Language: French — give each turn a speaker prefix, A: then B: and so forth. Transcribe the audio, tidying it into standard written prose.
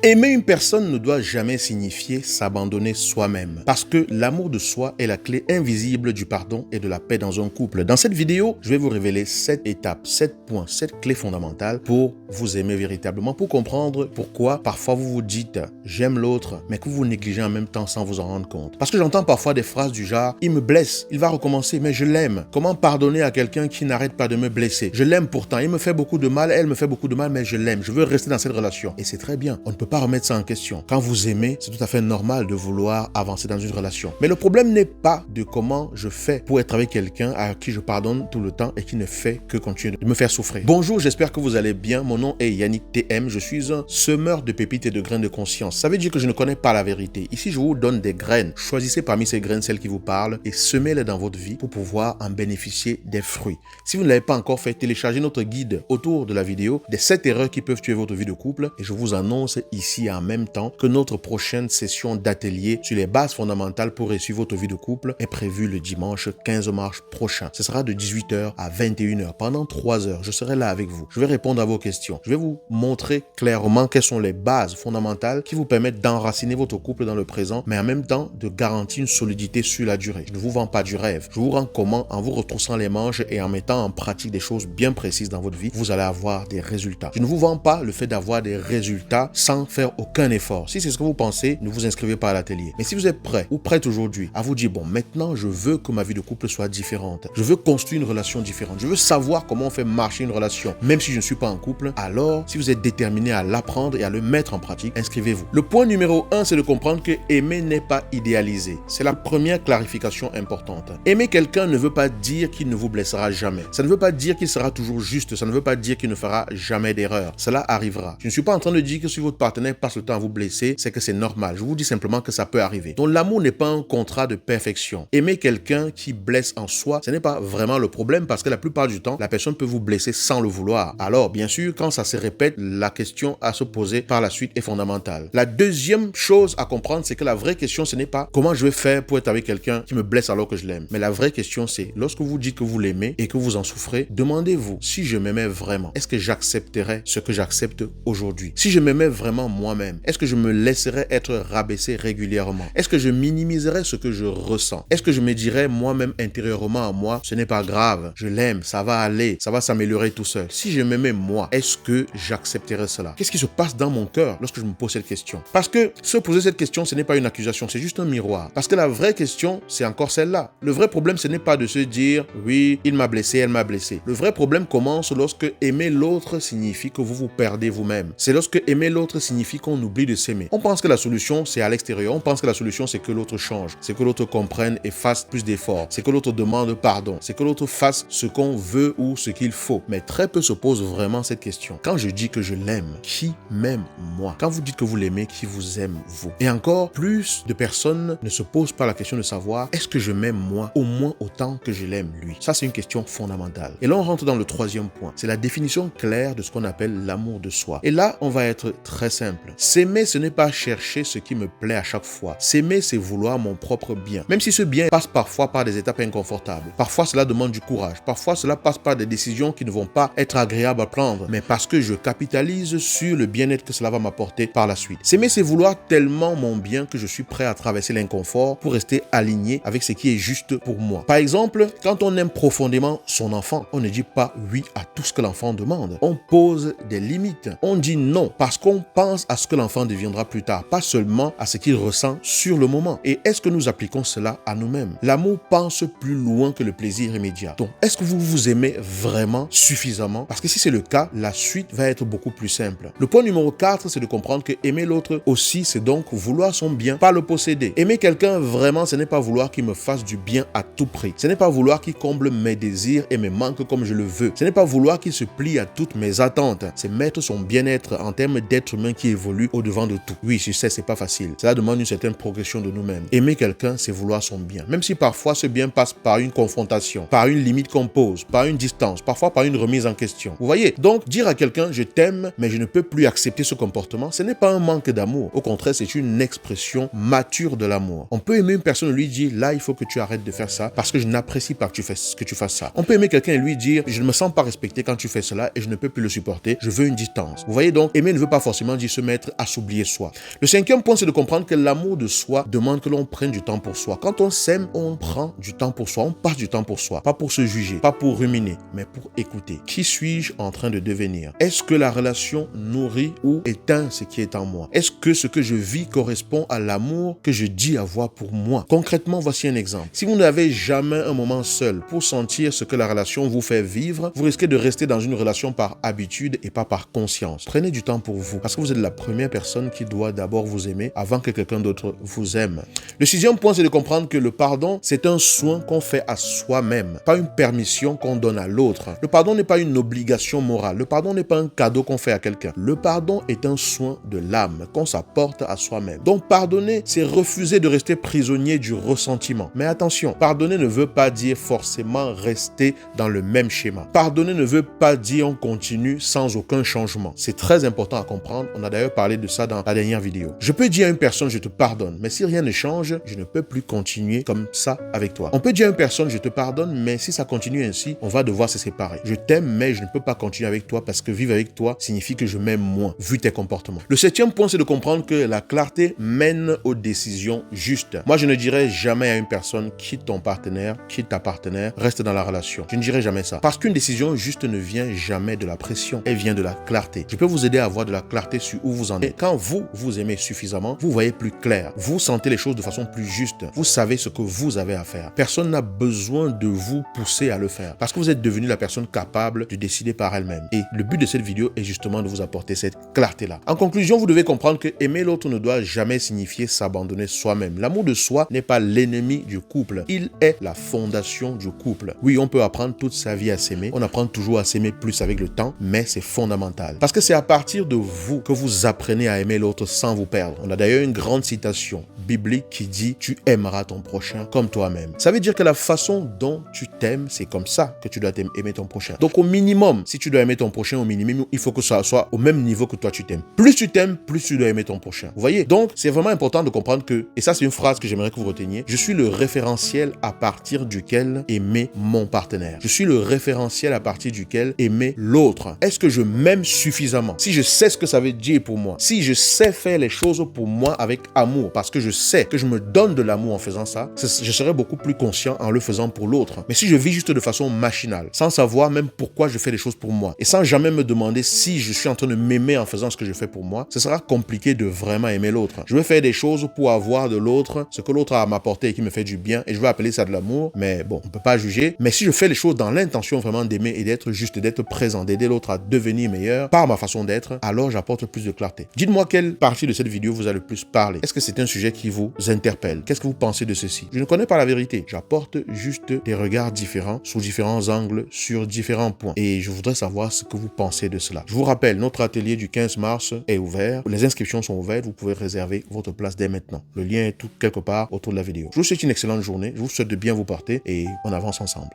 A: Aimer une personne ne doit jamais signifier s'abandonner soi-même, parce que l'amour de soi est la clé invisible du pardon et de la paix dans un couple. Dans cette vidéo, je vais vous révéler 7 étapes, 7 points, 7 clés fondamentales pour vous aimer véritablement, pour comprendre pourquoi parfois vous vous dites « j'aime l'autre », mais que vous négligez en même temps sans vous en rendre compte. Parce que j'entends parfois des phrases du genre « il me blesse, il va recommencer, mais je l'aime ». Comment pardonner à quelqu'un qui n'arrête pas de me blesser? Je l'aime pourtant, il me fait beaucoup de mal, elle me fait beaucoup de mal, mais je l'aime, je veux rester dans cette relation. Et c'est très bien, on ne peut pas remettre ça en question. Quand vous aimez, c'est tout à fait normal de vouloir avancer dans une relation. Mais le problème n'est pas de comment je fais pour être avec quelqu'un à qui je pardonne tout le temps et qui ne fait que continuer de me faire souffrir. Bonjour, j'espère que vous allez bien. Mon nom est Yannick TM. Je suis un semeur de pépites et de graines de conscience. Ça veut dire que je ne connais pas la vérité. Ici, je vous donne des graines. Choisissez parmi ces graines celles qui vous parlent et semez-les dans votre vie pour pouvoir en bénéficier des fruits. Si vous ne l'avez pas encore fait, téléchargez notre guide autour de la vidéo des 7 erreurs qui peuvent tuer votre vie de couple et je vous annonce ici en même temps que notre prochaine session d'atelier sur les bases fondamentales pour réussir votre vie de couple est prévue le dimanche 15 mars prochain. Ce sera de 18h à 21h. Pendant 3 heures, je serai là avec vous. Je vais répondre à vos questions. Je vais vous montrer clairement quelles sont les bases fondamentales qui vous permettent d'enraciner votre couple dans le présent, mais en même temps de garantir une solidité sur la durée. Je ne vous vends pas du rêve. Je vous rends comment, en vous retroussant les manches et en mettant en pratique des choses bien précises dans votre vie, vous allez avoir des résultats. Je ne vous vends pas le fait d'avoir des résultats sans faire aucun effort. Si c'est ce que vous pensez, ne vous inscrivez pas à l'atelier. Mais si vous êtes prêt ou prête aujourd'hui à vous dire, bon, maintenant, je veux que ma vie de couple soit différente. Je veux construire une relation différente. Je veux savoir comment on fait marcher une relation, même si je ne suis pas en couple. Alors, si vous êtes déterminé à l'apprendre et à le mettre en pratique, inscrivez-vous. Le point numéro 1, c'est de comprendre que aimer n'est pas idéalisé. C'est la première clarification importante. Aimer quelqu'un ne veut pas dire qu'il ne vous blessera jamais. Ça ne veut pas dire qu'il sera toujours juste. Ça ne veut pas dire qu'il ne fera jamais d'erreur. Cela arrivera. Je ne suis pas en train de dire que si votre partenaire passe le temps à vous blesser, c'est que c'est normal. Je vous dis simplement que ça peut arriver. Donc l'amour n'est pas un contrat de perfection. Aimer quelqu'un qui blesse en soi, ce n'est pas vraiment le problème parce que la plupart du temps, la personne peut vous blesser sans le vouloir. Alors, bien sûr, quand ça se répète, la question à se poser par la suite est fondamentale. La deuxième chose à comprendre, c'est que la vraie question, ce n'est pas comment je vais faire pour être avec quelqu'un qui me blesse alors que je l'aime. Mais la vraie question, c'est lorsque vous dites que vous l'aimez et que vous en souffrez, demandez-vous si je m'aimais vraiment, est-ce que j'accepterais ce que j'accepte aujourd'hui? Si je m'aimais vraiment moi-même, est-ce que je me laisserais être rabaissé régulièrement? Est-ce que je minimiserais ce que je ressens? Est-ce que je me dirais moi-même intérieurement à moi, ce n'est pas grave, je l'aime, ça va aller, ça va s'améliorer tout seul? Si je m'aimais moi, est-ce que j'accepterais cela? Qu'est-ce qui se passe dans mon cœur lorsque je me pose cette question? Parce que se poser cette question, ce n'est pas une accusation, c'est juste un miroir. Parce que la vraie question, c'est encore celle-là. Le vrai problème, ce n'est pas de se dire, oui, il m'a blessé, elle m'a blessé. Le vrai problème commence lorsque aimer l'autre signifie que vous vous perdez vous-même. C'est lorsque aimer l'autre signifie qu'on oublie de s'aimer. On pense que la solution, c'est à l'extérieur. On pense que la solution, c'est que l'autre change. C'est que l'autre comprenne et fasse plus d'efforts. C'est que l'autre demande pardon. C'est que l'autre fasse ce qu'on veut ou ce qu'il faut. Mais très peu se posent vraiment cette question. Quand je dis que je l'aime, qui m'aime moi? Quand vous dites que vous l'aimez, qui vous aime vous? Et encore, plus de personnes ne se posent pas la question de savoir est-ce que je m'aime moi au moins autant que je l'aime lui? Ça, c'est une question fondamentale. Et là, on rentre dans le troisième point. C'est la définition claire de ce qu'on appelle l'amour de soi. Et là, on va être très simple. S'aimer, ce n'est pas chercher ce qui me plaît à chaque fois. S'aimer, c'est vouloir mon propre bien. Même si ce bien passe parfois par des étapes inconfortables. Parfois, cela demande du courage. Parfois, cela passe par des décisions qui ne vont pas être agréables à prendre. Mais parce que je capitalise sur le bien-être que cela va m'apporter par la suite. S'aimer, c'est vouloir tellement mon bien que je suis prêt à traverser l'inconfort pour rester aligné avec ce qui est juste pour moi. Par exemple, quand on aime profondément son enfant, on ne dit pas oui à tout ce que l'enfant demande. On pose des limites. On dit non parce qu'on pense à ce que l'enfant deviendra plus tard, pas seulement à ce qu'il ressent sur le moment. Et est-ce que nous appliquons cela à nous-mêmes? L'amour pense plus loin que le plaisir immédiat. Donc, est-ce que vous vous aimez vraiment suffisamment? Parce que si c'est le cas, la suite va être beaucoup plus simple. Le point numéro 4, c'est de comprendre que aimer l'autre aussi, c'est donc vouloir son bien, pas le posséder. Aimer quelqu'un vraiment, ce n'est pas vouloir qu'il me fasse du bien à tout prix. Ce n'est pas vouloir qu'il comble mes désirs et mes manques comme je le veux. Ce n'est pas vouloir qu'il se plie à toutes mes attentes. C'est mettre son bien-être en termes d'être humain qui évolue au-devant de tout. Oui, je sais, c'est pas facile. Cela demande une certaine progression de nous-mêmes. Aimer quelqu'un, c'est vouloir son bien. Même si parfois ce bien passe par une confrontation, par une limite qu'on pose, par une distance, parfois par une remise en question. Vous voyez? Donc, dire à quelqu'un, je t'aime, mais je ne peux plus accepter ce comportement, ce n'est pas un manque d'amour. Au contraire, c'est une expression mature de l'amour. On peut aimer une personne et lui dire, là, il faut que tu arrêtes de faire ça parce que je n'apprécie pas que tu fasses ça. On peut aimer quelqu'un et lui dire, je ne me sens pas respecté quand tu fais cela et je ne peux plus le supporter, je veux une distance. Vous voyez donc, aimer ne veut pas forcément dire se mettre à s'oublier soi. Le cinquième point, c'est de comprendre que l'amour de soi demande que l'on prenne du temps pour soi. Quand on s'aime, on prend du temps pour soi, on passe du temps pour soi. Pas pour se juger, pas pour ruminer, mais pour écouter. Qui suis-je en train de devenir? Est-ce que la relation nourrit ou éteint ce qui est en moi? Est-ce que ce que je vis correspond à l'amour que je dis avoir pour moi? Concrètement, voici un exemple. Si vous n'avez jamais un moment seul pour sentir ce que la relation vous fait vivre, vous risquez de rester dans une relation par habitude et pas par conscience. Prenez du temps pour vous, parce que vous êtes la première personne qui doit d'abord vous aimer avant que quelqu'un d'autre vous aime. Le sixième point, c'est de comprendre que le pardon, c'est un soin qu'on fait à soi-même, pas une permission qu'on donne à l'autre. Le pardon n'est pas une obligation morale. Le pardon n'est pas un cadeau qu'on fait à quelqu'un. Le pardon est un soin de l'âme qu'on s'apporte à soi-même. Donc pardonner, c'est refuser de rester prisonnier du ressentiment. Mais attention, pardonner ne veut pas dire forcément rester dans le même schéma. Pardonner ne veut pas dire on continue sans aucun changement. C'est très important à comprendre. On a d'ailleurs parlé de ça dans la dernière vidéo. Je peux dire à une personne je te pardonne, mais si rien ne change, je ne peux plus continuer comme ça avec toi. On peut dire à une personne je te pardonne, mais si ça continue ainsi, on va devoir se séparer. Je t'aime, mais je ne peux pas continuer avec toi parce que vivre avec toi signifie que je m'aime moins, vu tes comportements. Le septième point, c'est de comprendre que la clarté mène aux décisions justes. Moi, je ne dirais jamais à une personne quitte ton partenaire, quitte ta partenaire, reste dans la relation. Je ne dirais jamais ça. Parce qu'une décision juste ne vient jamais de la pression, elle vient de la clarté. Je peux vous aider à avoir de la clarté sur où vous en êtes. Quand vous aimez suffisamment, vous voyez plus clair. Vous sentez les choses de façon plus juste. Vous savez ce que vous avez à faire. Personne n'a besoin de vous pousser à le faire. Parce que vous êtes devenu la personne capable de décider par elle-même. Et le but de cette vidéo est justement de vous apporter cette clarté-là. En conclusion, vous devez comprendre que aimer l'autre ne doit jamais signifier s'abandonner soi-même. L'amour de soi n'est pas l'ennemi du couple. Il est la fondation du couple. Oui, on peut apprendre toute sa vie à s'aimer. On apprend toujours à s'aimer plus avec le temps, mais c'est fondamental. Parce que c'est à partir de vous que vous apprenez à aimer l'autre sans vous perdre. On a d'ailleurs une grande citation biblique qui dit « Tu aimeras ton prochain comme toi-même ». Ça veut dire que la façon dont tu t'aimes, c'est comme ça que tu dois aimer ton prochain. Donc au minimum, si tu dois aimer ton prochain, au minimum, il faut que ça soit au même niveau que toi tu t'aimes. Plus tu t'aimes, plus tu dois aimer ton prochain. Vous voyez? Donc c'est vraiment important de comprendre que, et ça c'est une phrase que j'aimerais que vous reteniez, je suis le référentiel à partir duquel aimer mon partenaire. Je suis le référentiel à partir duquel aimer l'autre. Est-ce que je m'aime suffisamment? Si je sais ce que ça veut dire pour moi, si je sais faire les choses pour moi avec amour, parce que je sais que je me donne de l'amour en faisant ça, je serai beaucoup plus conscient en le faisant pour l'autre. Mais si je vis juste de façon machinale, sans savoir même pourquoi je fais les choses pour moi, et sans jamais me demander si je suis en train de m'aimer en faisant ce que je fais pour moi, ce sera compliqué de vraiment aimer l'autre. Je vais faire des choses pour avoir de l'autre ce que l'autre a à m'apporter et qui me fait du bien, et je vais appeler ça de l'amour, mais bon, on peut pas juger. Mais si je fais les choses dans l'intention vraiment d'aimer et d'être juste, d'être présent, d'aider l'autre à devenir meilleur par ma façon d'être, alors j'apporte plus de clarté. Dites-moi quelle partie de cette vidéo vous a le plus parlé. Est-ce que c'est un sujet qui vous interpelle? Qu'est-ce que vous pensez de ceci? Je ne connais pas la vérité. J'apporte juste des regards différents, sous différents angles, sur différents points. Et je voudrais savoir ce que vous pensez de cela. Je vous rappelle, notre atelier du 15 mars est ouvert. Les inscriptions sont ouvertes. Vous pouvez réserver votre place dès maintenant. Le lien est tout quelque part autour de la vidéo. Je vous souhaite une excellente journée. Je vous souhaite de bien vous porter et on avance ensemble.